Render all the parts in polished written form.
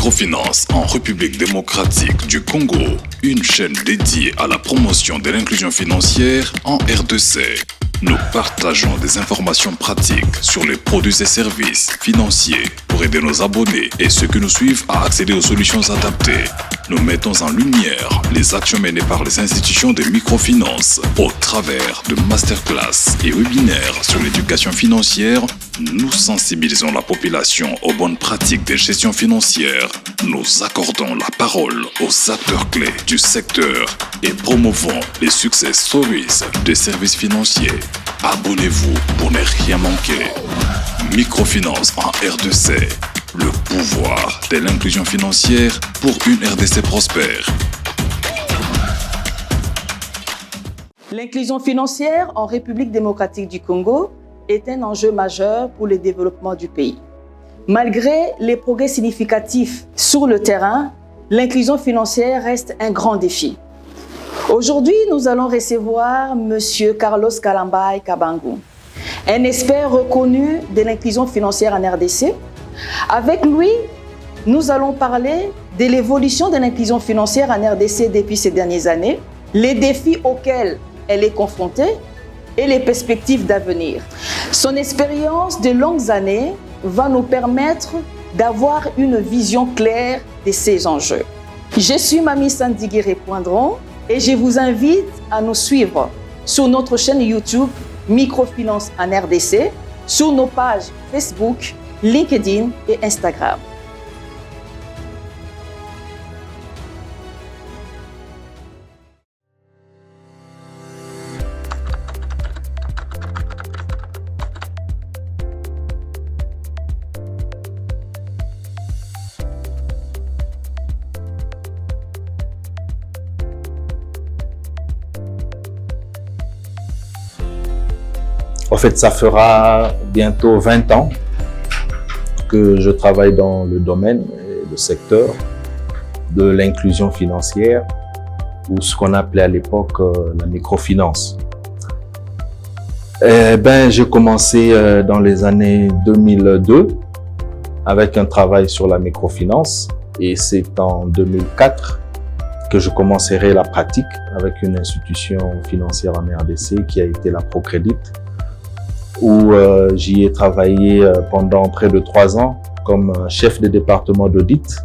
Microfinance en République démocratique du Congo, une chaîne dédiée à la promotion de l'inclusion financière en RDC. Nous partageons des informations pratiques sur les produits et services financiers pour aider nos abonnés et ceux qui nous suivent à accéder aux solutions adaptées. Nous mettons en lumière les actions menées par les institutions de microfinance au travers de masterclass et webinaires sur l'éducation financière. Nous sensibilisons la population aux bonnes pratiques de gestion financière. Nous accordons la parole aux acteurs clés du secteur et promouvons les success stories des services financiers. Abonnez-vous pour ne rien manquer. Microfinance en RDC. Le pouvoir de l'inclusion financière pour une RDC prospère. L'inclusion financière en République démocratique du Congo est un enjeu majeur pour le développement du pays. Malgré les progrès significatifs sur le terrain, l'inclusion financière reste un grand défi. Aujourd'hui, nous allons recevoir M. Carlos Kalambay Kabangu, un expert reconnu de l'inclusion financière en RDC. Avec lui, nous allons parler de l'évolution de l'inclusion financière en RDC depuis ces dernières années, les défis auxquels elle est confrontée et les perspectives d'avenir. Son expérience de longues années va nous permettre d'avoir une vision claire de ces enjeux. Je suis Mamie Sandigiré Poindron et je vous invite à nous suivre sur notre chaîne YouTube Microfinance en RDC, sur nos pages Facebook, LinkedIn et Instagram. En fait, ça fera bientôt 20 ans que je travaille dans le domaine et le secteur de l'inclusion financière, ou ce qu'on appelait à l'époque la microfinance. J'ai commencé dans les années 2002 avec un travail sur la microfinance, et c'est en 2004 que je commencerai la pratique avec une institution financière en RDC qui a été la Procrédit, où j'y ai travaillé pendant près de 3 ans comme chef de département d'audit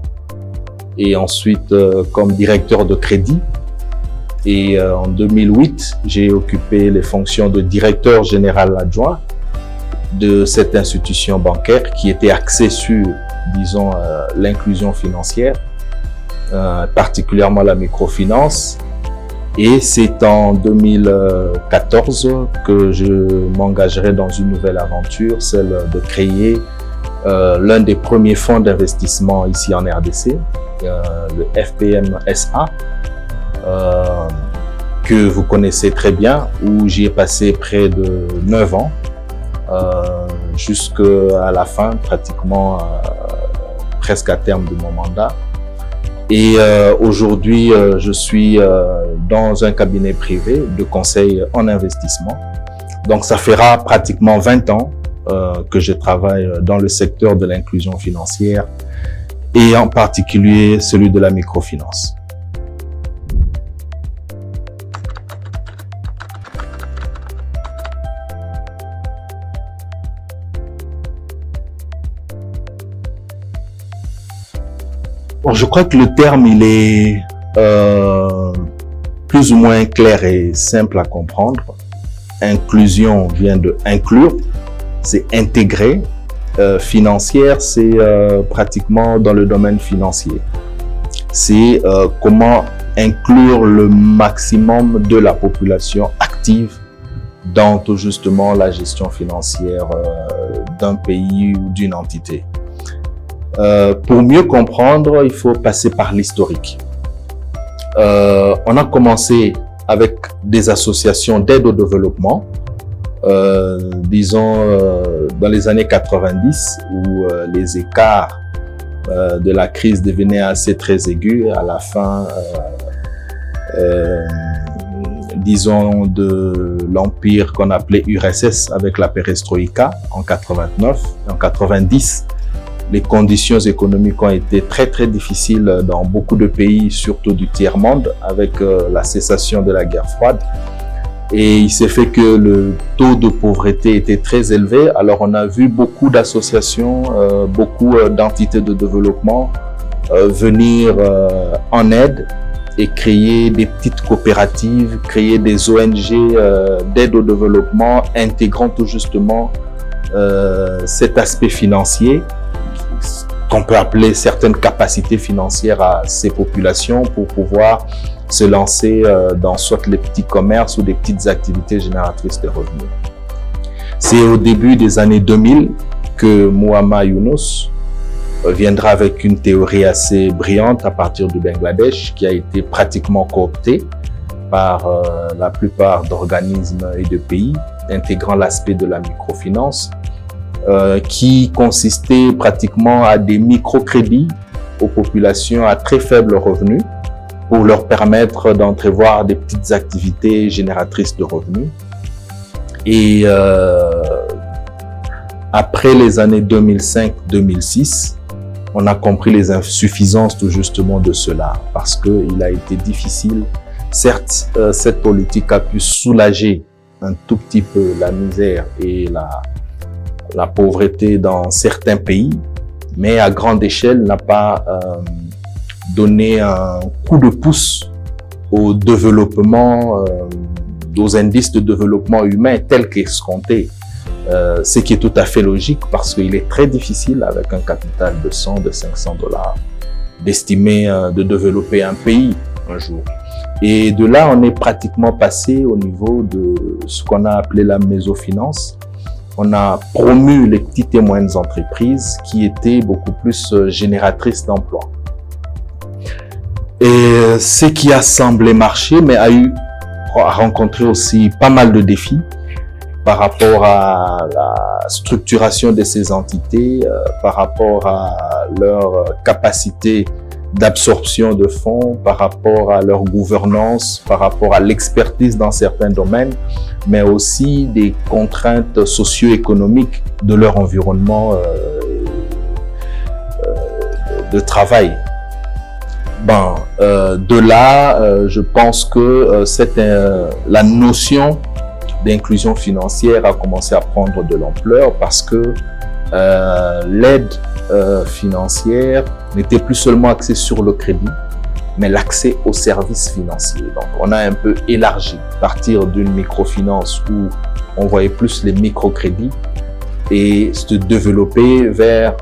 et ensuite comme directeur de crédit. Et en 2008, j'ai occupé les fonctions de directeur général adjoint de cette institution bancaire qui était axée sur, disons, l'inclusion financière, particulièrement la microfinance. Et c'est en 2014 que je m'engagerai dans une nouvelle aventure, celle de créer l'un des premiers fonds d'investissement ici en RDC, le FPM SA, que vous connaissez très bien, où j'y ai passé près de 9 ans, jusqu'à la fin, pratiquement presque à terme de mon mandat. Et aujourd'hui, je suis dans un cabinet privé de conseil en investissement. Donc, ça fera pratiquement 20 ans que je travaille dans le secteur de l'inclusion financière et en particulier celui de la microfinance. Bon, je crois que le terme, il est plus ou moins clair et simple à comprendre. Inclusion vient de inclure, c'est intégrer. Financière, c'est pratiquement dans le domaine financier. C'est comment inclure le maximum de la population active dans tout justement la gestion financière d'un pays ou d'une entité. Pour mieux comprendre, il faut passer par l'historique. On a commencé avec des associations d'aide au développement, disons dans les années 90, où les écarts de la crise devenaient assez très aigus à la fin, disons, de l'empire qu'on appelait URSS avec la perestroïka en 89 et en 90. les conditions économiques ont été très très difficiles dans beaucoup de pays, surtout du tiers-monde, avec la cessation de la guerre froide. Et il s'est fait que le taux de pauvreté était très élevé. Alors on a vu beaucoup d'associations, beaucoup d'entités de développement venir en aide et créer des petites coopératives, créer des ONG d'aide au développement, intégrant tout justement cet aspect financier qu'on peut appeler certaines capacités financières à ces populations pour pouvoir se lancer dans soit les petits commerces ou des petites activités génératrices de revenus. C'est au début des années 2000 que Muhammad Yunus viendra avec une théorie assez brillante à partir du Bangladesh qui a été pratiquement cooptée par la plupart d'organismes et de pays, intégrant l'aspect de la microfinance, qui consistait pratiquement à des microcrédits aux populations à très faible revenu pour leur permettre d'entrevoir des petites activités génératrices de revenus. Et après les années 2005-2006, on a compris les insuffisances tout justement de cela parce qu'il a été difficile. Certes, cette politique a pu soulager un tout petit peu la misère et la pauvreté dans certains pays, mais à grande échelle n'a pas donné un coup de pouce au développement, aux indices de développement humain tels qu'escomptés. Ce qui est tout à fait logique parce qu'il est très difficile avec un capital de 100, de 500 dollars d'estimer de développer un pays un jour. Et de là, on est pratiquement passé au niveau de ce qu'on a appelé la mésofinance. On a promu les petites et moyennes entreprises qui étaient beaucoup plus génératrices d'emplois. Et ce qui a semblé marcher, mais a rencontré aussi pas mal de défis par rapport à la structuration de ces entités, par rapport à leur capacité d'absorption de fonds, par rapport à leur gouvernance, par rapport à l'expertise dans certains domaines, mais aussi des contraintes socio-économiques de leur environnement de travail. De là, je pense que la notion d'inclusion financière a commencé à prendre de l'ampleur parce que l'aide financière n'était plus seulement axée sur le crédit, mais l'accès aux services financiers. Donc, on a un peu élargi, partir d'une microfinance où on voyait plus les microcrédits et se développer vers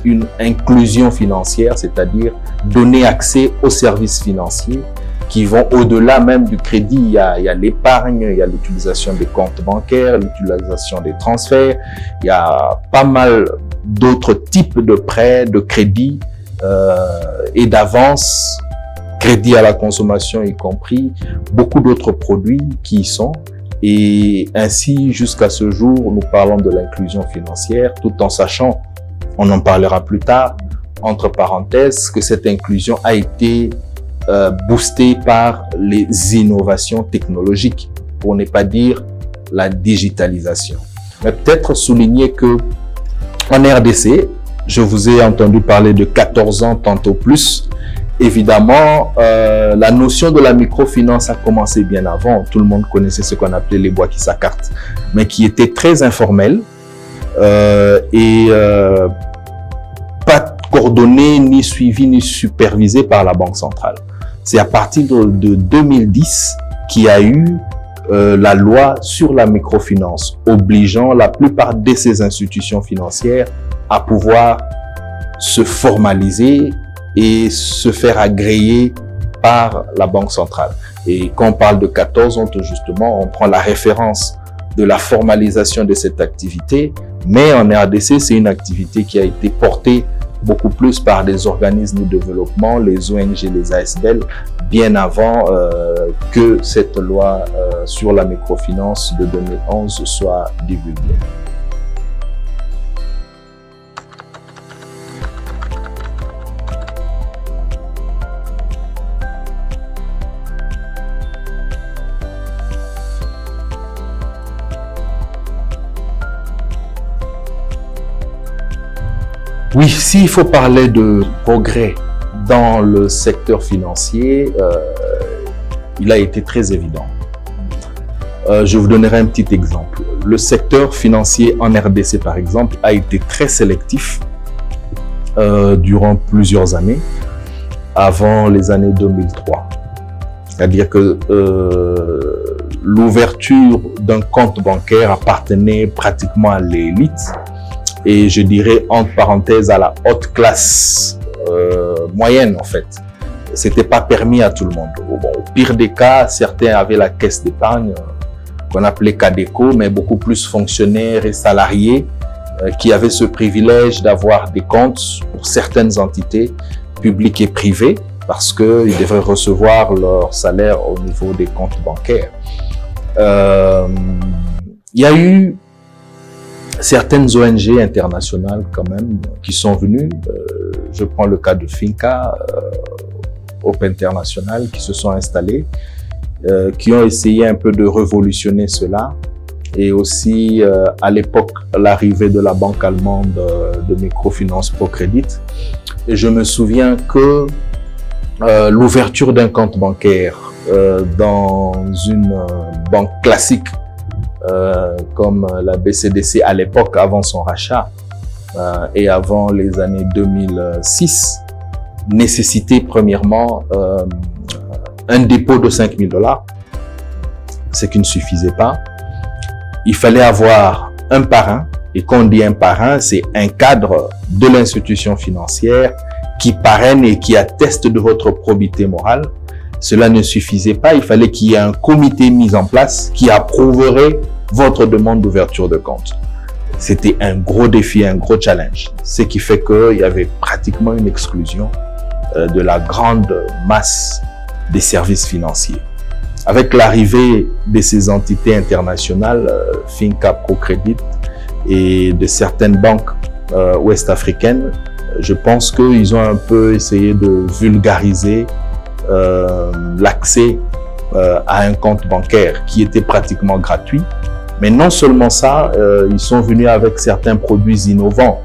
une inclusion financière, c'est-à-dire donner accès aux services financiers qui vont au-delà même du crédit. Il y a l'épargne, il y a l'utilisation des comptes bancaires, l'utilisation des transferts, il y a pas mal d'autres types de prêts, de crédits et d'avances, crédit à la consommation y compris, beaucoup d'autres produits qui y sont. Et ainsi, jusqu'à ce jour, nous parlons de l'inclusion financière, tout en sachant, on en parlera plus tard, entre parenthèses, que cette inclusion a été boostée par les innovations technologiques, pour ne pas dire la digitalisation. Mais peut-être souligner que en RDC, je vous ai entendu parler de 14 ans, tantôt plus. Évidemment, la notion de la microfinance a commencé bien avant. Tout le monde connaissait ce qu'on appelait les bois qui s'accartent, mais qui était très informel et pas coordonné, ni suivi, ni supervisé par la Banque centrale. C'est à partir de 2010 qu'il y a eu la loi sur la microfinance, obligeant la plupart de ces institutions financières à pouvoir se formaliser et se faire agréer par la Banque centrale. Et quand on parle de 14 ans, tout justement, on prend la référence de la formalisation de cette activité, mais en RDC, c'est une activité qui a été portée beaucoup plus par des organismes de développement, les ONG, les ASBL, bien avant que cette loi sur la microfinance de 2011 soit divulguée. Oui, s'il faut parler de progrès dans le secteur financier, il a été très évident. Je vous donnerai un petit exemple. Le secteur financier en RDC, par exemple, a été très sélectif durant plusieurs années, avant les années 2003. C'est-à-dire que l'ouverture d'un compte bancaire appartenait pratiquement à l'élite et je dirais entre parenthèses à la haute classe moyenne en fait. C'était pas permis à tout le monde. Bon, au pire des cas, certains avaient la caisse d'épargne qu'on appelait Cadeco, mais beaucoup plus fonctionnaires et salariés qui avaient ce privilège d'avoir des comptes pour certaines entités publiques et privées parce qu'ils devraient recevoir leur salaire au niveau des comptes bancaires. Il y a eu certaines ONG internationales quand même qui sont venues. Je prends le cas de Finca, Hope International, qui se sont installés, qui ont essayé un peu de révolutionner cela. Et aussi, à l'époque, l'arrivée de la banque allemande de microfinance ProCredit. Et je me souviens que l'ouverture d'un compte bancaire dans une banque classique comme la BCDC à l'époque, avant son rachat et avant les années 2006, nécessitait premièrement un dépôt de 5 000 $, ce qui ne suffisait pas. Il fallait avoir un parrain, et quand on dit un parrain, c'est un cadre de l'institution financière qui parraine et qui atteste de votre probité morale. Cela ne suffisait pas, il fallait qu'il y ait un comité mis en place qui approuverait votre demande d'ouverture de compte. C'était un gros défi, un gros challenge, ce qui fait qu'il y avait pratiquement une exclusion de la grande masse des services financiers. Avec l'arrivée de ces entités internationales, Finca, ProCredit et de certaines banques ouest-africaines, je pense qu'ils ont un peu essayé de vulgariser l'accès à un compte bancaire qui était pratiquement gratuit. Mais non seulement ça, ils sont venus avec certains produits innovants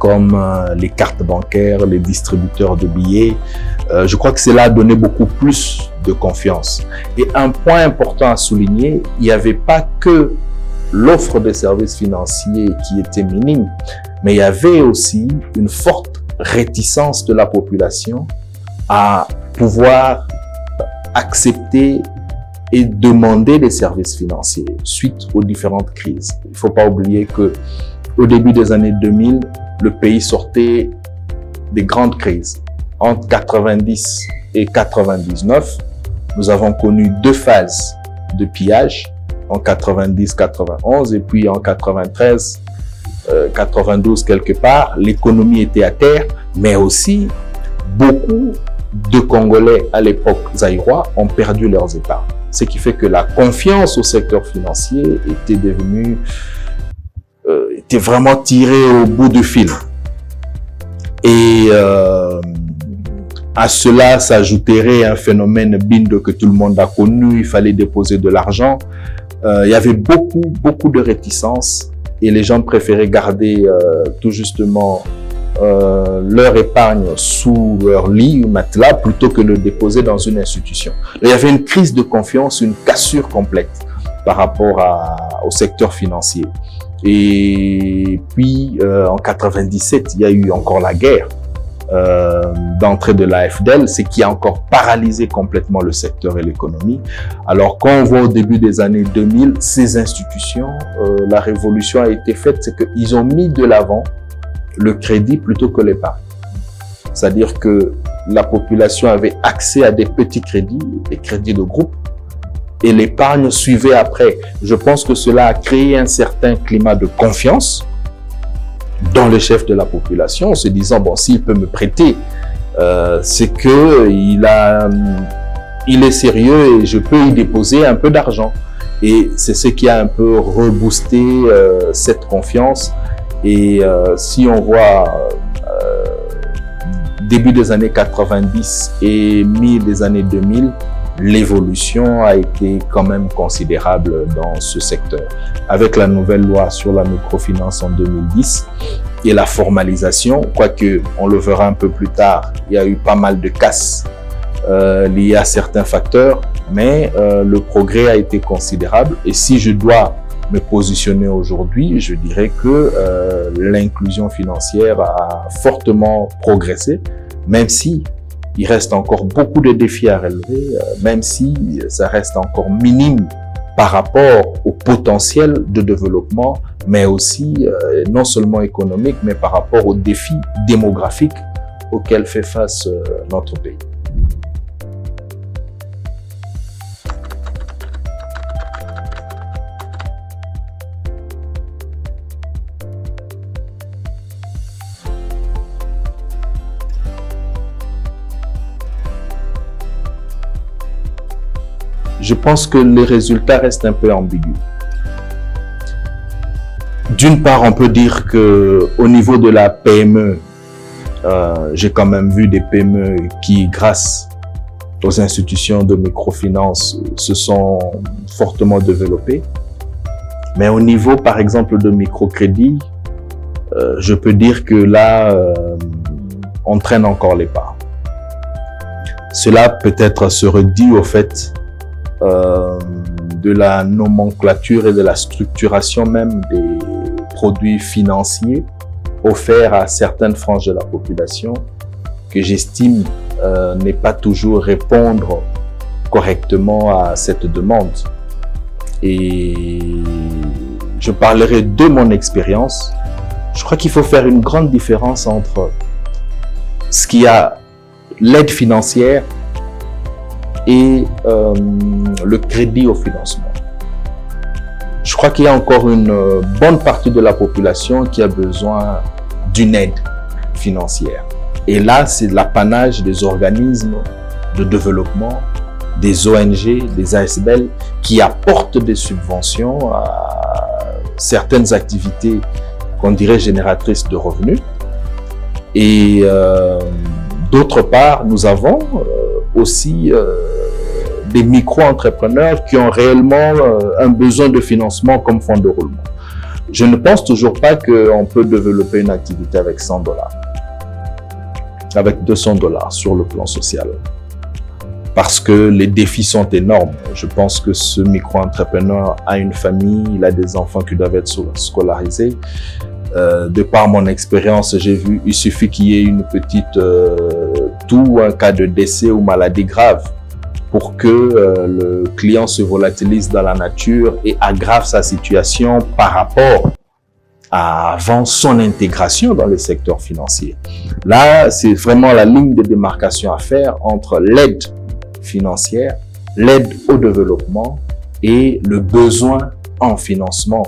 comme les cartes bancaires, les distributeurs de billets. Je crois que cela a donné beaucoup plus de confiance. Et un point important à souligner, il n'y avait pas que l'offre de services financiers qui était minime, mais il y avait aussi une forte réticence de la population à pouvoir accepter et demander des services financiers suite aux différentes crises. Il ne faut pas oublier que au début des années 2000, le pays sortait des grandes crises. Entre 90 et 99, nous avons connu 2 phases de pillage, en 90-91 et puis en 93, 92 quelque part. L'économie était à terre, mais aussi beaucoup de Congolais à l'époque zaïrois ont perdu leurs épargnes. Ce qui fait que la confiance au secteur financier était devenue, était vraiment tirée au bout du fil. Et à cela s'ajouterait un phénomène BIND que tout le monde a connu, il fallait déposer de l'argent. Il y avait beaucoup de réticences et les gens préféraient garder tout justement leur épargne sous leur lit ou matelas plutôt que de le déposer dans une institution. Il y avait une crise de confiance, une cassure complète par rapport au secteur financier. Et puis en 97, il y a eu encore la guerre d'entrée de l'AFDL, ce qui a encore paralysé complètement le secteur et l'économie. Alors quand on voit au début des années 2000, ces institutions, la révolution a été faite, c'est qu'ils ont mis de l'avant le crédit plutôt que l'épargne. C'est-à-dire que la population avait accès à des petits crédits, des crédits de groupe, et l'épargne suivait après. Je pense que cela a créé un certain climat de confiance dans le chef de la population, en se disant, bon, s'il peut me prêter, c'est que il est sérieux et je peux y déposer un peu d'argent. Et c'est ce qui a un peu reboosté cette confiance. Et si on voit début des années 90 et mi des années 2000, l'évolution a été quand même considérable dans ce secteur. Avec la nouvelle loi sur la microfinance en 2010, et la formalisation, quoique on le verra un peu plus tard, il y a eu pas mal de casses liées à certains facteurs, mais le progrès a été considérable. Et si je dois me positionner aujourd'hui, je dirais que l'inclusion financière a fortement progressé, même si il reste encore beaucoup de défis à relever, même si ça reste encore minime par rapport au potentiel de développement, mais aussi non seulement économique, mais par rapport aux défis démographiques auxquels fait face notre pays. Je pense que les résultats restent un peu ambigus. D'une part, on peut dire que au niveau de la PME, j'ai quand même vu des PME qui, grâce aux institutions de microfinance, se sont fortement développées. Mais au niveau, par exemple, de microcrédit, je peux dire que là, on traîne encore les pas. Cela peut-être se redit au fait de la nomenclature et de la structuration même des produits financiers offerts à certaines franges de la population que j'estime n'est pas toujours répondre correctement à cette demande. Et je parlerai de mon expérience. Je crois qu'il faut faire une grande différence entre ce qui a l'aide financière et le crédit au financement. Je crois qu'il y a encore une bonne partie de la population qui a besoin d'une aide financière. Et là, c'est l'apanage des organismes de développement, des ONG, des ASBL qui apportent des subventions à certaines activités qu'on dirait génératrices de revenus. Et d'autre part, nous avons aussi des micro-entrepreneurs qui ont réellement un besoin de financement comme fonds de roulement. Je ne pense toujours pas qu'on peut développer une activité avec $100, avec $200 sur le plan social. Parce que les défis sont énormes. Je pense que ce micro-entrepreneur a une famille, il a des enfants qui doivent être scolarisés. De par mon expérience, j'ai vu, il suffit qu'il y ait une petite toux, un cas de décès ou maladie grave pour que le client se volatilise dans la nature et aggrave sa situation par rapport à avant son intégration dans le secteur financier. Là, c'est vraiment la ligne de démarcation à faire entre l'aide financière, l'aide au développement et le besoin en financement.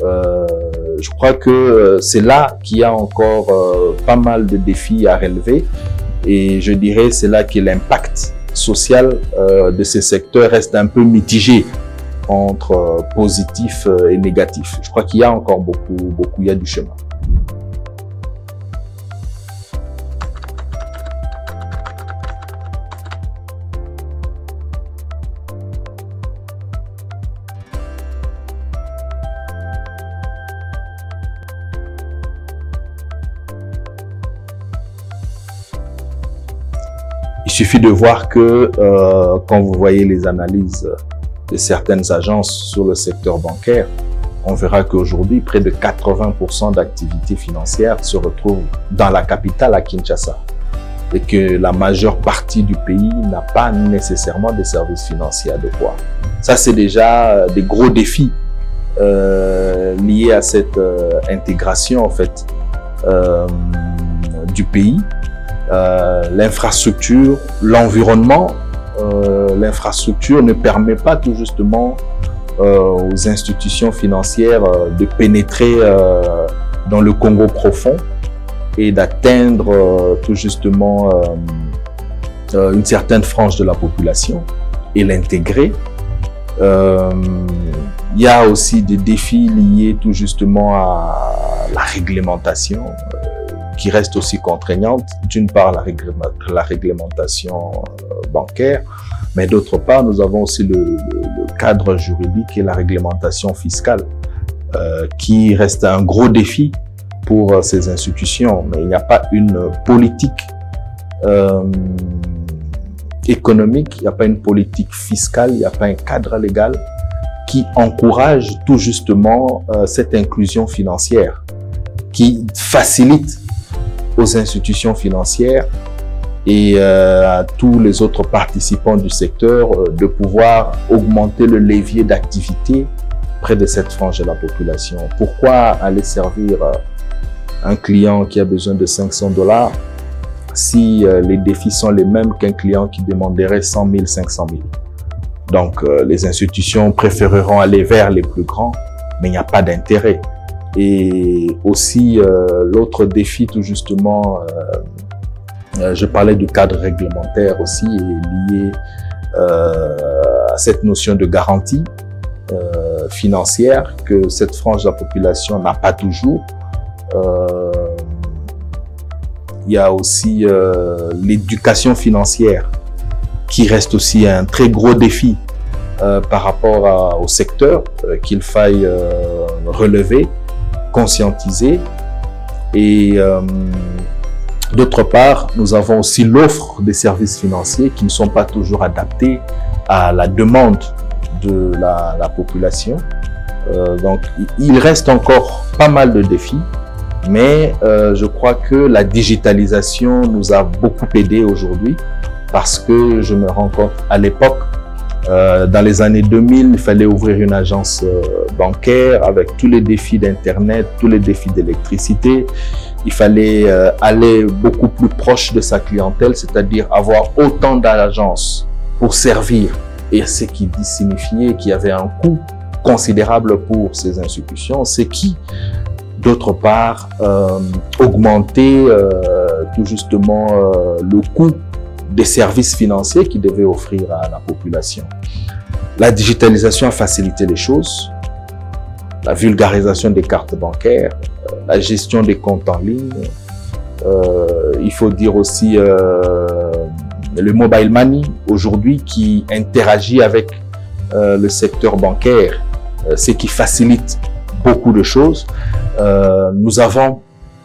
Je crois que c'est là qu'il y a encore pas mal de défis à relever et je dirais c'est là que l'impact social de ces secteurs reste un peu mitigé entre positif et négatif. Je crois qu'il y a encore il y a du chemin. Il suffit de voir que quand vous voyez les analyses de certaines agences sur le secteur bancaire, on verra qu'aujourd'hui, près de 80% d'activités financières se retrouvent dans la capitale à Kinshasa et que la majeure partie du pays n'a pas nécessairement des services financiers adéquats. Ça, c'est déjà des gros défis liés à cette intégration en fait du pays. L'infrastructure, l'environnement, l'infrastructure ne permet pas tout justement aux institutions financières de pénétrer dans le Congo profond et d'atteindre tout justement une certaine frange de la population et l'intégrer. Il y a aussi des défis liés tout justement à la réglementation qui reste aussi contraignante. D'une part, la réglementation bancaire, mais d'autre part, nous avons aussi le cadre juridique et la réglementation fiscale qui reste un gros défi pour ces institutions, mais il n'y a pas une politique économique, il n'y a pas une politique fiscale, il n'y a pas un cadre légal qui encourage tout justement cette inclusion financière, qui facilite aux institutions financières et à tous les autres participants du secteur de pouvoir augmenter le levier d'activité près de cette frange de la population. Pourquoi aller servir un client qui a besoin de 500 $ si les défis sont les mêmes qu'un client qui demanderait 100 000, 500 000? Donc, les institutions préféreront aller vers les plus grands, mais il n'y a pas d'intérêt. Et aussi, l'autre défi, tout justement, je parlais du cadre réglementaire aussi, est lié à cette notion de garantie financière que cette frange de la population n'a pas toujours. Il y a aussi l'éducation financière qui reste aussi un très gros défi par rapport au secteur qu'il faille relever, conscientiser. Et d'autre part, nous avons aussi l'offre des services financiers qui ne sont pas toujours adaptés à la demande de la population. Donc, il reste encore pas mal de défis, mais je crois que la digitalisation nous a beaucoup aidé aujourd'hui parce que je me rends compte à l'époque, dans les années 2000, il fallait ouvrir une agence bancaire avec tous les défis d'Internet, tous les défis d'électricité. Il fallait aller beaucoup plus proche de sa clientèle, c'est-à-dire avoir autant d'agences pour servir. Et ce qui signifiait qu'il y avait un coût considérable pour ces institutions, c'est qui, d'autre part, augmentait tout justement le coût des services financiers qu'ils devaient offrir à la population. La digitalisation a facilité les choses, la vulgarisation des cartes bancaires, la gestion des comptes en ligne. Il faut dire aussi le mobile money aujourd'hui qui interagit avec le secteur bancaire, ce qui facilite beaucoup de choses. Nous avons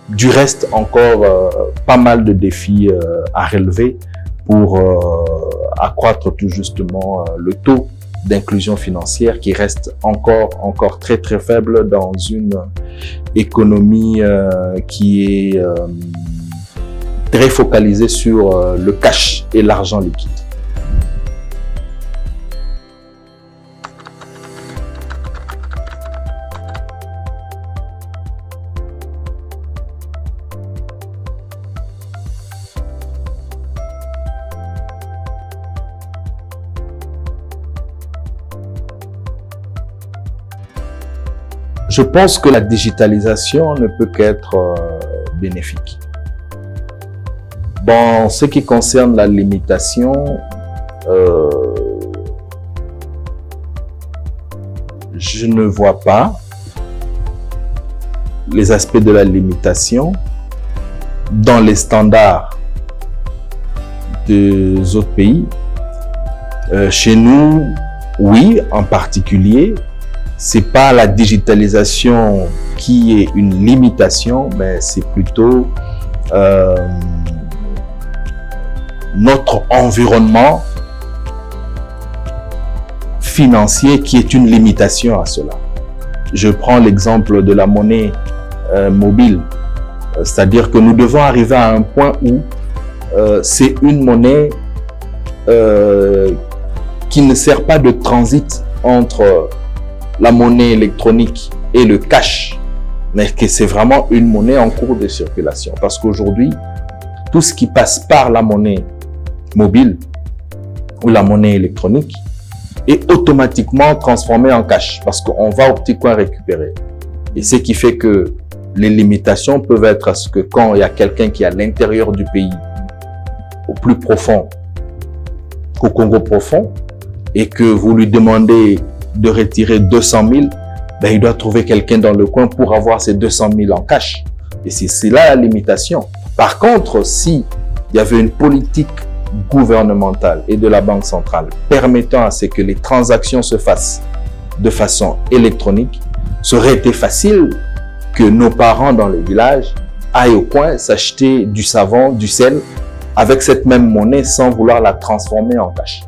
du reste encore pas mal de défis à relever pour accroître tout justement le taux d'inclusion financière qui reste encore très très faible dans une économie qui est très focalisée sur le cash et l'argent liquide. Je pense que la digitalisation ne peut qu'être bénéfique. Dans ce qui concerne la limitation, je ne vois pas les aspects de la limitation dans les standards des autres pays. Chez nous, oui, en particulier, c'est pas la digitalisation qui est une limitation, mais c'est plutôt notre environnement financier qui est une limitation à cela. Je prends l'exemple de la monnaie mobile, c'est-à-dire que nous devons arriver à un point où c'est une monnaie qui ne sert pas de transit entre la monnaie électronique et le cash, mais que c'est vraiment une monnaie en cours de circulation. Parce qu'aujourd'hui, tout ce qui passe par la monnaie mobile ou la monnaie électronique est automatiquement transformé en cash parce qu'on va au petit coin récupérer. Et ce qui fait que les limitations peuvent être à ce que quand il y a quelqu'un qui est à l'intérieur du pays, au plus profond, au Congo profond, et que vous lui demandez de retirer 200 000, ben, il doit trouver quelqu'un dans le coin pour avoir ces 200 000 en cash. Et c'est là la limitation. Par contre, si il y avait une politique gouvernementale et de la Banque centrale permettant à ce que les transactions se fassent de façon électronique, ça aurait été facile que nos parents dans les villages aillent au coin s'acheter du savon, du sel, avec cette même monnaie sans vouloir la transformer en cash.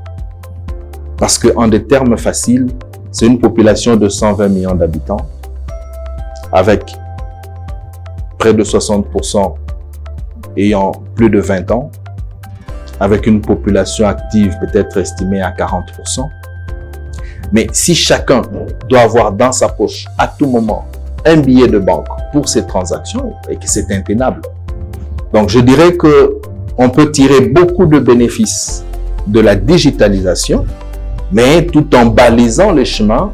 Parce que, en des termes faciles, c'est une population de 120 millions d'habitants, avec près de 60% ayant plus de 20 ans, avec une population active peut-être estimée à 40%. Mais si chacun doit avoir dans sa poche à tout moment un billet de banque pour ses transactions, et que c'est intenable. Donc je dirais que on peut tirer beaucoup de bénéfices de la digitalisation, mais tout en balisant les chemins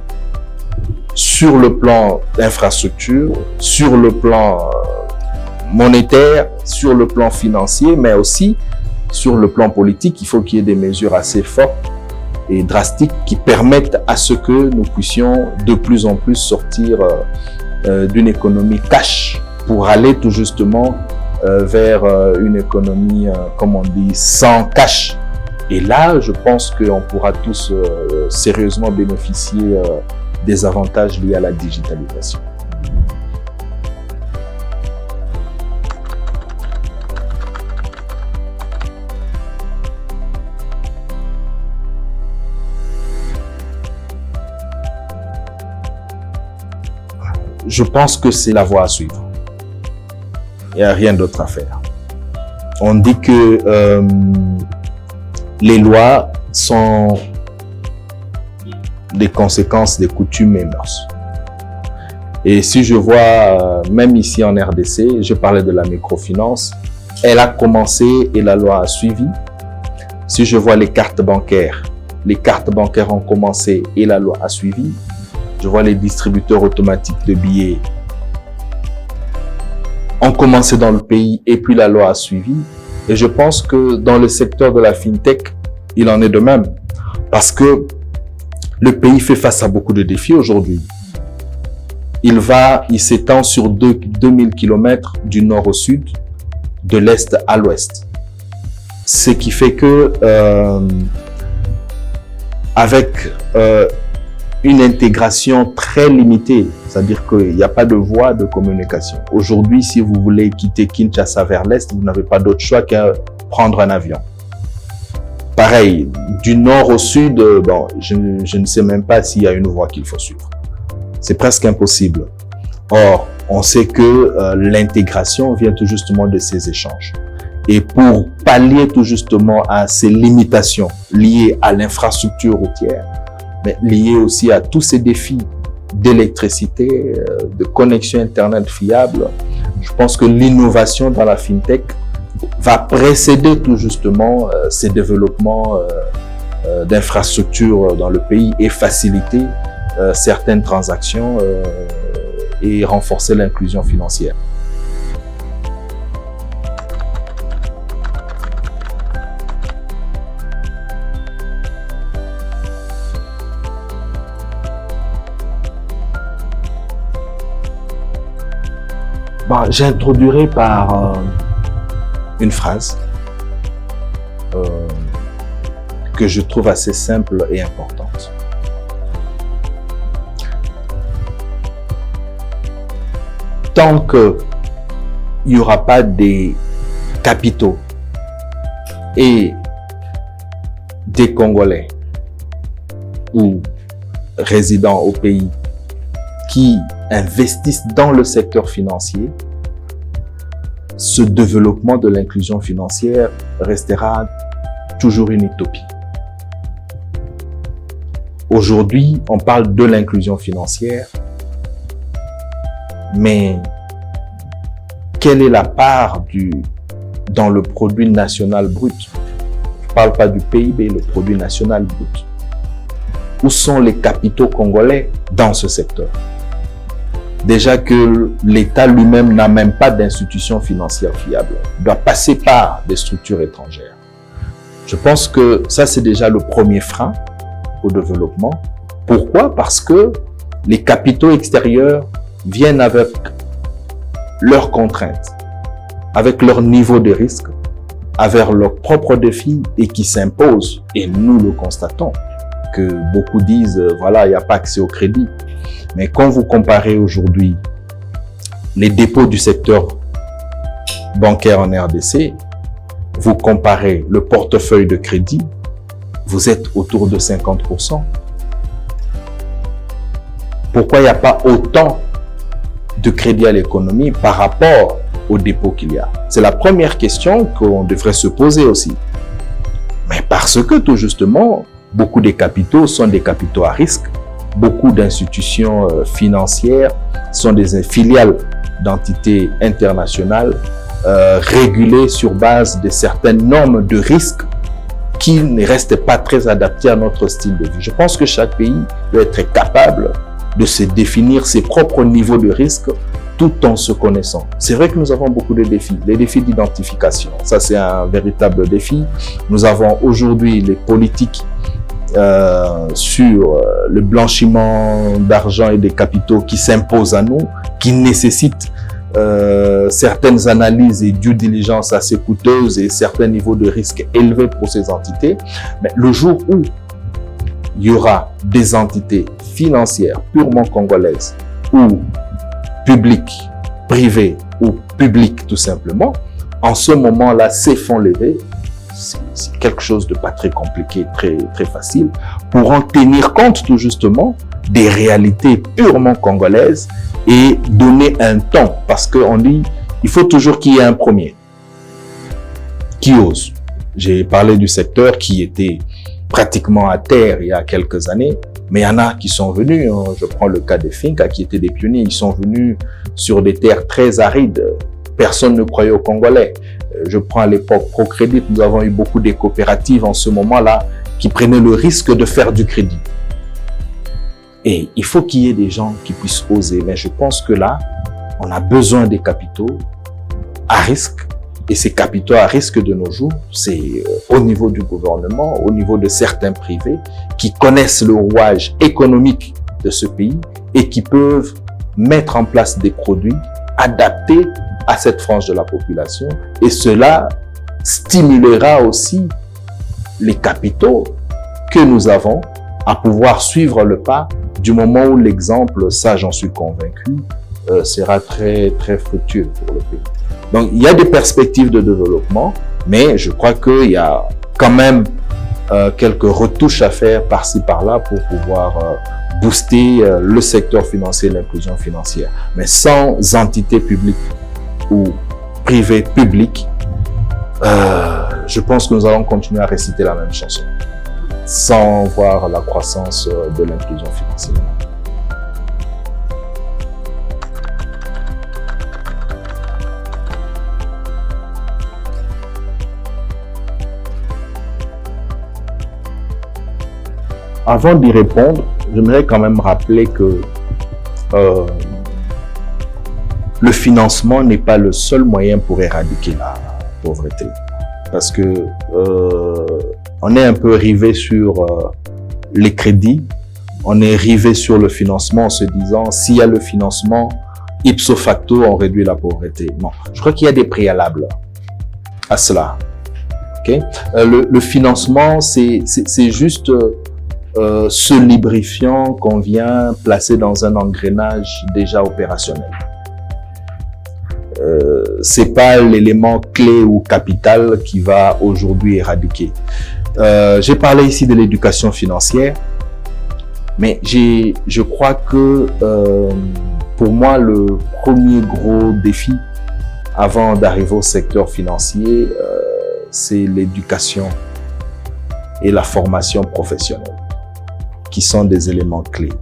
sur le plan d'infrastructure, sur le plan monétaire, sur le plan financier, mais aussi sur le plan politique. Il faut qu'il y ait des mesures assez fortes et drastiques qui permettent à ce que nous puissions de plus en plus sortir d'une économie cash pour aller tout justement vers une économie, comme on dit, sans cash. Et là, je pense qu'on pourra tous sérieusement bénéficier des avantages liés à la digitalisation. Je pense que c'est la voie à suivre. Il n'y a rien d'autre à faire. On dit que les lois sont des conséquences des coutumes et mœurs. Et si je vois, même ici en RDC, je parlais de la microfinance, elle a commencé et la loi a suivi. Si je vois les cartes bancaires ont commencé et la loi a suivi. Je vois les distributeurs automatiques de billets ont commencé dans le pays et puis la loi a suivi. Et je pense que dans le secteur de la FinTech, il en est de même. Parce que le pays fait face à beaucoup de défis aujourd'hui. Il s'étend sur 2000 km du nord au sud, de l'est à l'ouest. Ce qui fait que avec une intégration très limitée, c'est-à-dire qu'il n'y a pas de voie de communication. Aujourd'hui, si vous voulez quitter Kinshasa vers l'est, vous n'avez pas d'autre choix qu'à prendre un avion. Pareil, du nord au sud, bon, je ne sais même pas s'il y a une voie qu'il faut suivre. C'est presque impossible. Or, on sait que l'intégration vient tout justement de ces échanges. Et pour pallier tout justement à ces limitations liées à l'infrastructure routière, mais liées aussi à tous ces défis d'électricité, de connexion Internet fiable, je pense que l'innovation dans la FinTech va précéder tout justement ces développements d'infrastructures dans le pays et faciliter certaines transactions et renforcer l'inclusion financière. Bon, j'introduirai par une phrase que je trouve assez simple et importante. Tant qu'il n'y aura pas des capitaux et des Congolais ou résidents au pays qui investissent dans le secteur financier, ce développement de l'inclusion financière restera toujours une utopie. Aujourd'hui, on parle de l'inclusion financière, mais quelle est la part dans le produit national brut? Je ne parle pas du PIB, le produit national brut. Où sont les capitaux congolais dans ce secteur? Déjà que l'État lui-même n'a même pas d'institution financière fiable. Il doit passer par des structures étrangères. Je pense que ça, c'est déjà le premier frein au développement. Pourquoi? Parce que les capitaux extérieurs viennent avec leurs contraintes, avec leur niveau de risque, avec leurs propres défis et qui s'imposent. Et nous le constatons, que beaucoup disent, voilà, il n'y a pas accès au crédit. Mais quand vous comparez aujourd'hui les dépôts du secteur bancaire en RDC, vous comparez le portefeuille de crédit, vous êtes autour de 50%. Pourquoi il n'y a pas autant de crédit à l'économie par rapport aux dépôts qu'il y a? C'est la première question qu'on devrait se poser aussi. Mais parce que tout justement, beaucoup des capitaux sont des capitaux à risque. Beaucoup d'institutions financières sont des filiales d'entités internationales régulées sur base de certaines normes de risque qui ne restent pas très adaptées à notre style de vie. Je pense que chaque pays doit être capable de se définir ses propres niveaux de risque tout en se connaissant. C'est vrai que nous avons beaucoup de défis. Les défis d'identification, ça c'est un véritable défi. Nous avons aujourd'hui les politiques sur le blanchiment d'argent et des capitaux qui s'imposent à nous, qui nécessitent certaines analyses et due diligence assez coûteuses et certains niveaux de risque élevés pour ces entités. Mais le jour où il y aura des entités financières purement congolaises ou publiques, privées ou publiques tout simplement, en ce moment-là, ces fonds levés, c'est quelque chose de pas très compliqué, très facile, pour en tenir compte tout justement des réalités purement congolaises et donner un ton, parce qu'on dit, il faut toujours qu'il y ait un premier qui ose. J'ai parlé du secteur qui était pratiquement à terre il y a quelques années, mais il y en a qui sont venus, je prends le cas des Finca qui étaient des pionniers, ils sont venus sur des terres très arides, personne ne croyait aux Congolais. Je prends à l'époque ProCrédit, nous avons eu beaucoup de coopératives en ce moment-là qui prenaient le risque de faire du crédit. Et il faut qu'il y ait des gens qui puissent oser. Mais je pense que là, on a besoin des capitaux à risque. Et ces capitaux à risque de nos jours, c'est au niveau du gouvernement, au niveau de certains privés qui connaissent le rouage économique de ce pays et qui peuvent mettre en place des produits adaptés à cette frange de la population. Et cela stimulera aussi les capitaux que nous avons à pouvoir suivre le pas du moment où l'exemple, ça j'en suis convaincu, sera très fructueux pour le pays. Donc il y a des perspectives de développement, mais je crois qu'il y a quand même quelques retouches à faire par-ci par-là pour pouvoir booster le secteur financier et l'inclusion financière. Mais sans entité publique ou privée publique, je pense que nous allons continuer à réciter la même chanson, sans voir la croissance de l'inclusion financière. Avant d'y répondre, j'aimerais quand même rappeler que le financement n'est pas le seul moyen pour éradiquer la pauvreté. Parce que on est un peu rivé sur les crédits, on est rivé sur le financement en se disant s'il y a le financement, ipso facto, on réduit la pauvreté. Non, je crois qu'il y a des préalables à cela. Okay? Le financement, c'est juste ce lubrifiant qu'on vient placer dans un engrenage déjà opérationnel. C'est pas l'élément clé ou capital qui va aujourd'hui éradiquer. J'ai parlé ici de l'éducation financière, mais je crois que pour moi le premier gros défi avant d'arriver au secteur financier, c'est l'éducation et la formation professionnelle, qui sont des éléments clés.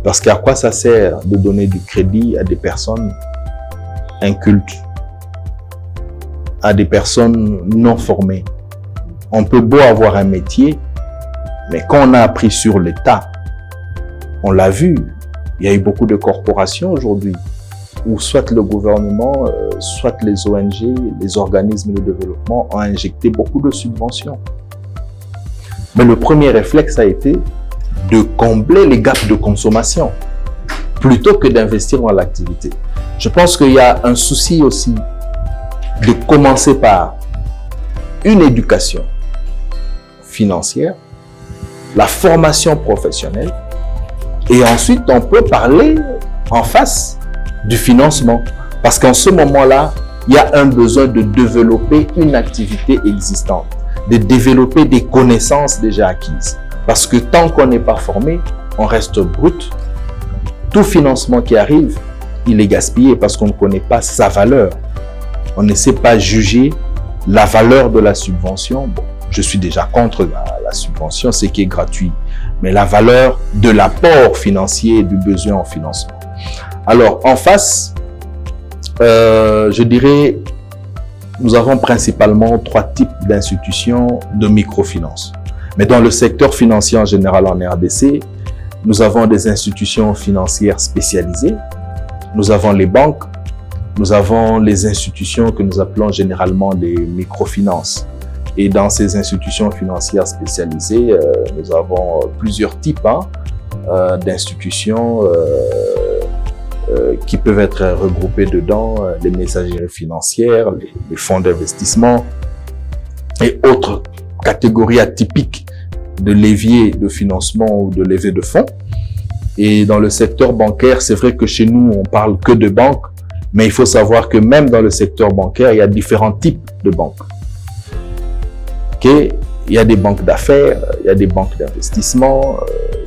Parce qu'à quoi ça sert de donner du crédit à des personnes incultes, à des personnes non formées? On peut beau avoir un métier, mais quand on a appris sur l'État, on l'a vu, il y a eu beaucoup de corporations aujourd'hui, où soit le gouvernement, soit les ONG, les organismes de développement ont injecté beaucoup de subventions. Mais le premier réflexe a été de combler les gaps de consommation, plutôt que d'investir dans l'activité. Je pense qu'il y a un souci aussi de commencer par une éducation financière, la formation professionnelle, et ensuite on peut parler en face du financement. Parce qu'en ce moment-là, il y a un besoin de développer une activité existante, de développer des connaissances déjà acquises. Parce que tant qu'on n'est pas formé, on reste brut. Tout financement qui arrive, il est gaspillé parce qu'on ne connaît pas sa valeur. On ne sait pas juger la valeur de la subvention. Bon, je suis déjà contre la subvention, ce qui est gratuit, mais la valeur de l'apport financier et du besoin en financement. Alors, en face, je dirais, nous avons principalement 3 types d'institutions de microfinance. Mais dans le secteur financier en général en RDC, nous avons des institutions financières spécialisées, nous avons les banques, nous avons les institutions que nous appelons généralement des microfinances. Et dans ces institutions financières spécialisées, nous avons plusieurs types d'institutions qui peuvent être regroupées dedans, les messageries financières, les fonds d'investissement et autres catégories atypiques de levier de financement ou de levier de fonds. Et dans le secteur bancaire, c'est vrai que chez nous, on parle que de banques, mais il faut savoir que même dans le secteur bancaire, il y a différents types de banques. Okay? Il y a des banques d'affaires, il y a des banques d'investissement,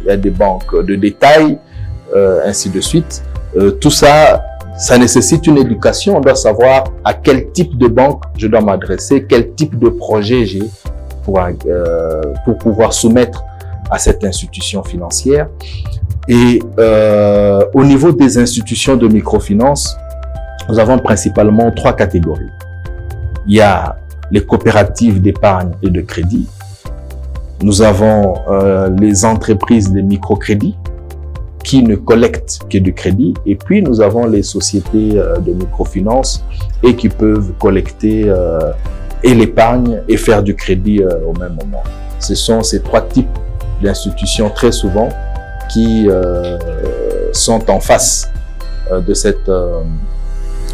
il y a des banques de détail, ainsi de suite. Tout ça, ça nécessite une éducation. On doit savoir à quel type de banque je dois m'adresser, quel type de projet j'ai pour pouvoir soumettre à cette institution financière. Et au niveau des institutions de microfinance, nous avons principalement 3 catégories. Il y a les coopératives d'épargne et de crédit. Nous avons les entreprises de microcrédit qui ne collectent que du crédit. Et puis, nous avons les sociétés de microfinance et qui peuvent collecter et l'épargne et faire du crédit au même moment. Ce sont ces 3 types d'institutions très souvent qui sont en face de cette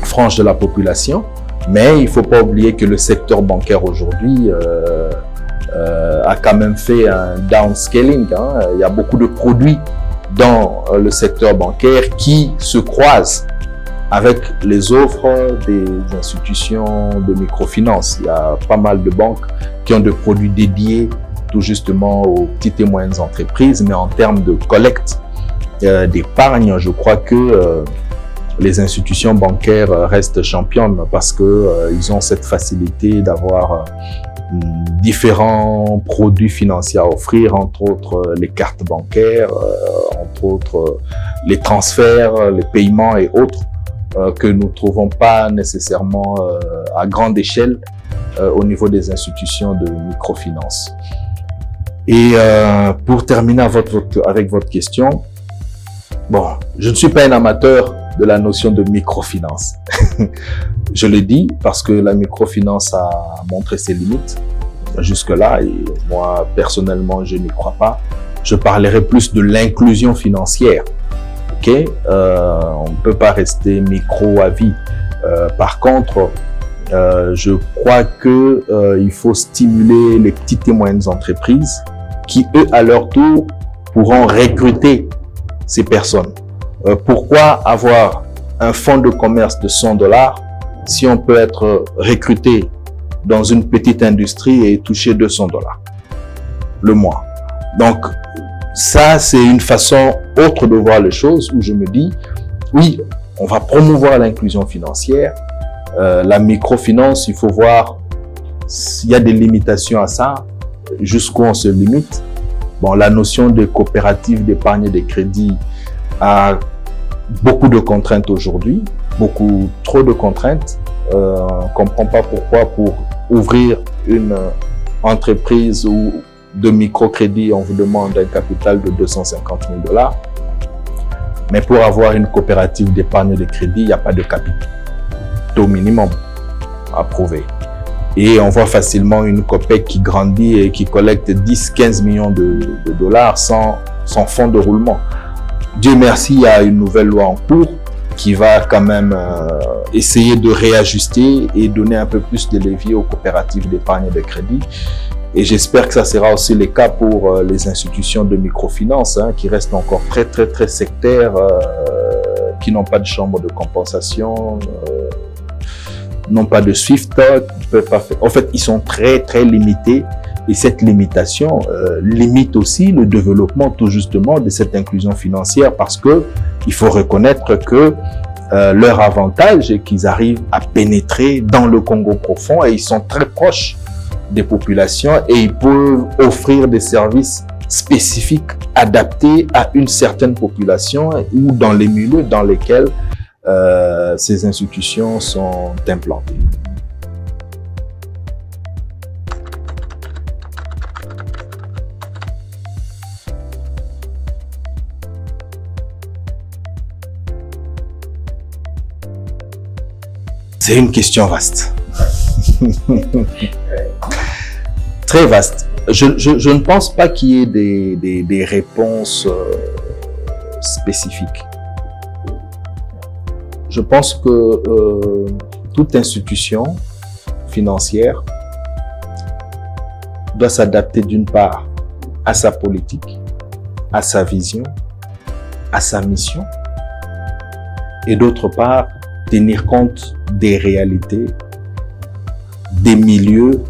frange de la population. Mais il ne faut pas oublier que le secteur bancaire aujourd'hui a quand même fait un downscaling. Il y a beaucoup de produits dans le secteur bancaire qui se croisent avec les offres des institutions de microfinance. Il y a pas mal de banques qui ont des produits dédiés tout justement aux petites et moyennes entreprises, mais en termes de collecte d'épargne, je crois que les institutions bancaires restent championnes parce que ils ont cette facilité d'avoir différents produits financiers à offrir, entre autres les cartes bancaires, entre autres les transferts, les paiements et autres que nous ne trouvons pas nécessairement à grande échelle au niveau des institutions de microfinance. Et pour terminer avec votre question, bon, je ne suis pas un amateur de la notion de microfinance. Je le dis parce que la microfinance a montré ses limites jusque-là et moi, personnellement, je n'y crois pas. Je parlerai plus de l'inclusion financière. Okay? On ne peut pas rester micro à vie. Par contre, je crois que il faut stimuler les petites et moyennes entreprises qui, eux, à leur tour, pourront recruter ces personnes. Pourquoi avoir un fonds de commerce de $100 si on peut être recruté dans une petite industrie et toucher $200 le mois? Donc, ça, c'est une façon autre de voir les choses où je me dis, oui, on va promouvoir l'inclusion financière. La microfinance, il faut voir s'il y a des limitations à ça, jusqu'où on se limite. Bon, la notion de coopérative d'épargne et de crédit a beaucoup de contraintes aujourd'hui, beaucoup trop de contraintes. On ne comprend pas pourquoi pour ouvrir une entreprise ou de microcrédit, on vous demande un capital de $250 000. Mais pour avoir une coopérative d'épargne et de crédit, il n'y a pas de capitaux minimum à prouver. Et on voit facilement une COPEC qui grandit et qui collecte 10-15 millions de dollars sans fonds de roulement. Dieu merci, il y a une nouvelle loi en cours qui va quand même essayer de réajuster et donner un peu plus de levier aux coopératives d'épargne et de crédit. Et j'espère que ça sera aussi le cas pour les institutions de microfinance qui restent encore très sectaires, qui n'ont pas de chambre de compensation, n'ont pas de Swift, peuvent pas faire. En fait, ils sont très limités. Et cette limitation limite aussi le développement tout justement de cette inclusion financière, parce que il faut reconnaître que leur avantage est qu'ils arrivent à pénétrer dans le Congo profond et ils sont très proches des populations et ils peuvent offrir des services spécifiques adaptés à une certaine population ou dans les milieux dans lesquels ces institutions sont implantées. C'est une question vaste. Très vaste. Je ne pense pas qu'il y ait des réponses spécifiques. Je pense que toute institution financière doit s'adapter d'une part à sa politique, à sa vision, à sa mission, et d'autre part tenir compte des réalités, des milieux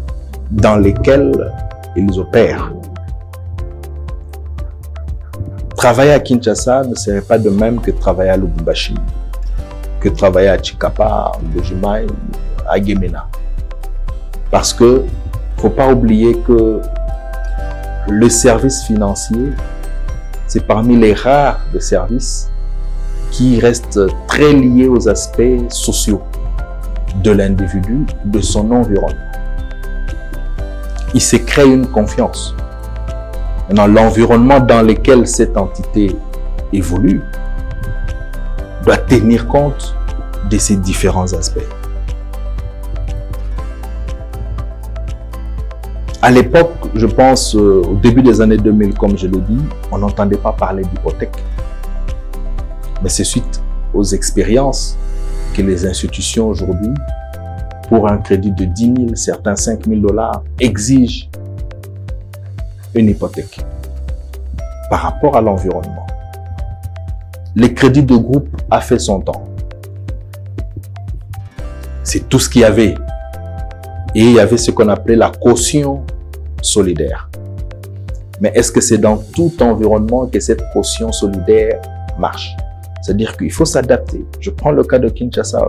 dans lesquels ils opèrent. Travailler à Kinshasa ne serait pas de même que travailler à Lubumbashi, que travailler à Chikapa, à Mbujimai, à Gemena. Parce que faut pas oublier que le service financier, c'est parmi les rares de services qui restent très liés aux aspects sociaux de l'individu, de son environnement. Il se crée une confiance. Maintenant, l'environnement dans lequel cette entité évolue doit tenir compte de ces différents aspects. À l'époque, je pense, au début des années 2000, comme je l'ai dit, on n'entendait pas parler d'hypothèque. Mais c'est suite aux expériences que les institutions aujourd'hui, pour un crédit de 10 000, certains 5 000 $, exigent une hypothèque par rapport à l'environnement. Le crédit de groupe a fait son temps. C'est tout ce qu'il y avait. Et il y avait ce qu'on appelait la caution solidaire. Mais est-ce que c'est dans tout environnement que cette caution solidaire marche? C'est-à-dire qu'il faut s'adapter. Je prends le cas de Kinshasa.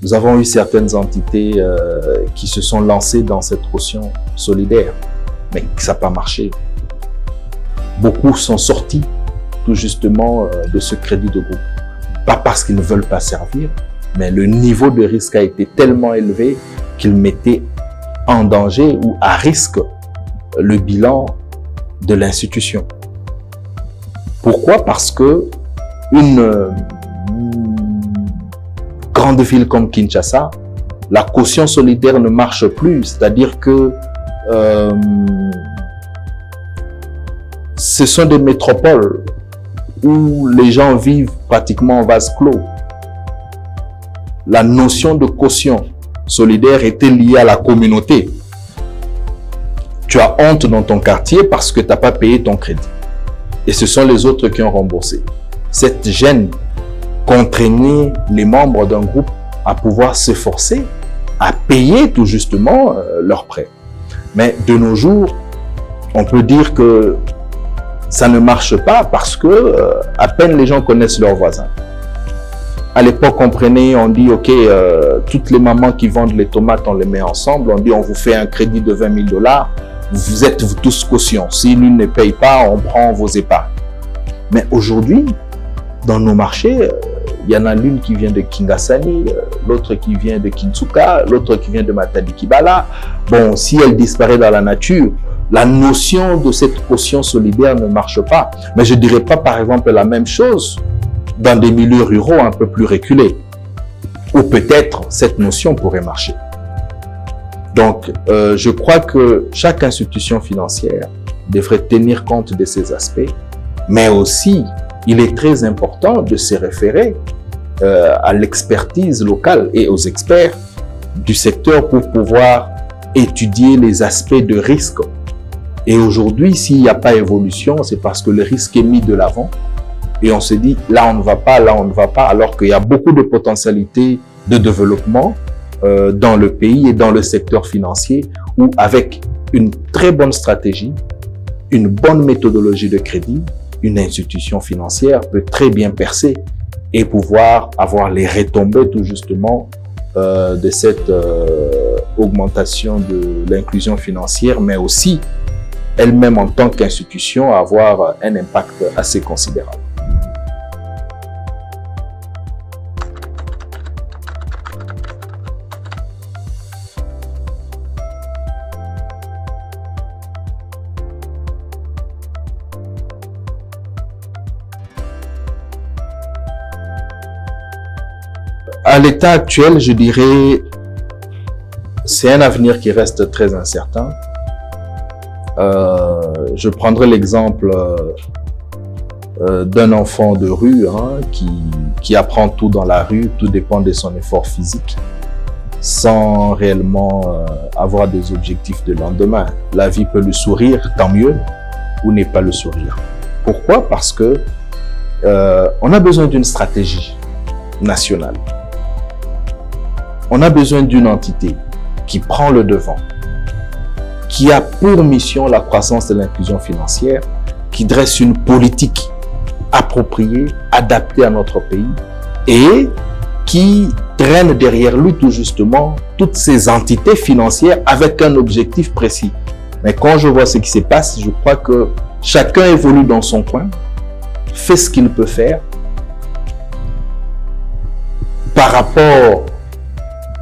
Nous avons eu certaines entités qui se sont lancées dans cette caution solidaire, mais ça n'a pas marché. Beaucoup sont sortis tout justement de ce crédit de groupe. Pas parce qu'ils ne veulent pas servir, mais le niveau de risque a été tellement élevé qu'ils mettaient en danger ou à risque le bilan de l'institution. Pourquoi? Parce que une grande ville comme Kinshasa, la caution solidaire ne marche plus. C'est-à-dire que ce sont des métropoles où les gens vivent pratiquement en vase clos. La notion de caution solidaire était liée à la communauté. Tu as honte dans ton quartier parce que tu n'as pas payé ton crédit. Et ce sont les autres qui ont remboursé. Cette gêne contraignait les membres d'un groupe à pouvoir s'efforcer à payer tout justement leurs prêts. Mais de nos jours, on peut dire que ça ne marche pas parce que à peine les gens connaissent leurs voisins. À l'époque, on prenait, on dit, OK, toutes les mamans qui vendent les tomates, on les met ensemble. On dit, on vous fait un crédit de 20 000 $. Vous êtes vous tous caution. Si l'une ne paye pas, on prend vos épargnes. Mais aujourd'hui, dans nos marchés, il y en a l'une qui vient de Kingasani, l'autre qui vient de Kintsuka, l'autre qui vient de Matadi Kibala. Bon, si elle disparaît dans la nature, la notion de cette caution solidaire ne marche pas. Mais je ne dirais pas, par exemple, la même chose dans des milieux ruraux un peu plus reculés, où peut-être cette notion pourrait marcher. Donc, je crois que chaque institution financière devrait tenir compte de ces aspects, mais aussi, il est très important de se référer à l'expertise locale et aux experts du secteur pour pouvoir étudier les aspects de risque. Et aujourd'hui, s'il n'y a pas évolution, c'est parce que le risque est mis de l'avant et on se dit là on ne va pas, alors qu'il y a beaucoup de potentialités de développement dans le pays et dans le secteur financier où avec une très bonne stratégie, une bonne méthodologie de crédit, une institution financière peut très bien percer et pouvoir avoir les retombées tout justement de cette augmentation de l'inclusion financière, mais aussi elle-même en tant qu'institution avoir un impact assez considérable. À l'état actuel, je dirais, c'est un avenir qui reste très incertain. Je prendrai l'exemple d'un enfant de rue qui apprend tout dans la rue, tout dépend de son effort physique, sans réellement avoir des objectifs de lendemain. La vie peut le sourire, tant mieux, ou n'est pas le sourire. Pourquoi? Parce que on a besoin d'une stratégie nationale. On a besoin d'une entité qui prend le devant, qui a pour mission la croissance de l'inclusion financière, qui dresse une politique appropriée, adaptée à notre pays et qui traîne derrière lui tout justement toutes ces entités financières avec un objectif précis. Mais quand je vois ce qui se passe, je crois que chacun évolue dans son coin, fait ce qu'il peut faire par rapport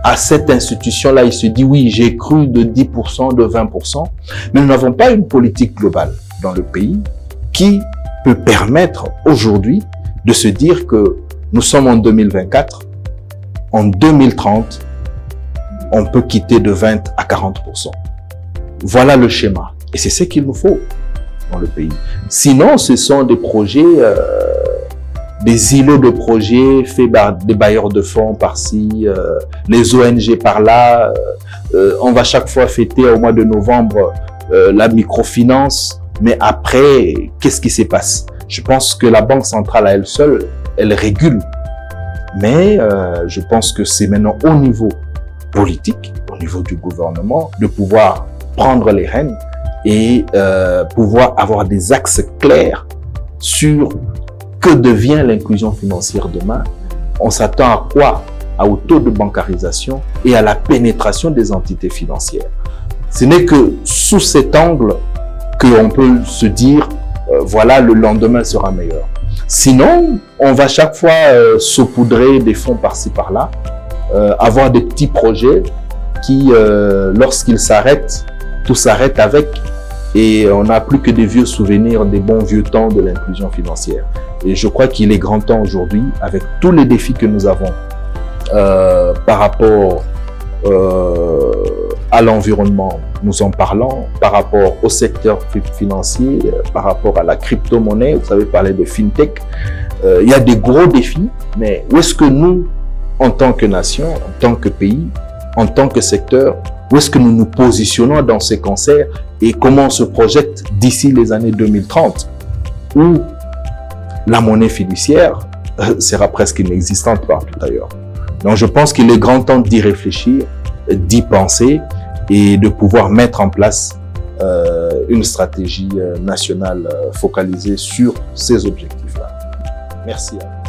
à cette institution-là, il se dit oui, j'ai cru de 10%, de 20%, mais nous n'avons pas une politique globale dans le pays qui peut permettre aujourd'hui de se dire que nous sommes en 2024, en 2030, on peut quitter de 20 à 40%. Voilà le schéma. Et c'est ce qu'il nous faut dans le pays. Sinon, ce sont des projets, des îlots de projets faits par des bailleurs de fonds par-ci, les ONG par-là. On va chaque fois fêter au mois de novembre la microfinance. Mais après, qu'est-ce qui se passe? Je pense que la Banque centrale à elle seule, elle régule. Mais je pense que c'est maintenant au niveau politique, au niveau du gouvernement, de pouvoir prendre les rênes et pouvoir avoir des axes clairs sur que devient l'inclusion financière demain. On s'attend à quoi? Au taux de bancarisation et à la pénétration des entités financières. Ce n'est que sous cet angle qu'on peut se dire, voilà, le lendemain sera meilleur. Sinon, on va chaque fois saupoudrer des fonds par-ci par-là, avoir des petits projets qui, lorsqu'ils s'arrêtent, tout s'arrête avec, et on n'a plus que des vieux souvenirs des bons vieux temps de l'inclusion financière. Et je crois qu'il est grand temps aujourd'hui, avec tous les défis que nous avons par rapport à l'environnement, nous en parlons, par rapport au secteur financier, par rapport à la crypto-monnaie, vous savez parler de fintech, il y a des gros défis, mais où est-ce que nous, en tant que nation, en tant que pays, en tant que secteur, où est-ce que nous nous positionnons dans ces concerts et comment on se projette d'ici les années 2030, où la monnaie fiduciaire sera presque inexistante partout ailleurs. Donc je pense qu'il est grand temps d'y réfléchir, d'y penser et de pouvoir mettre en place une stratégie nationale focalisée sur ces objectifs-là. Merci à vous.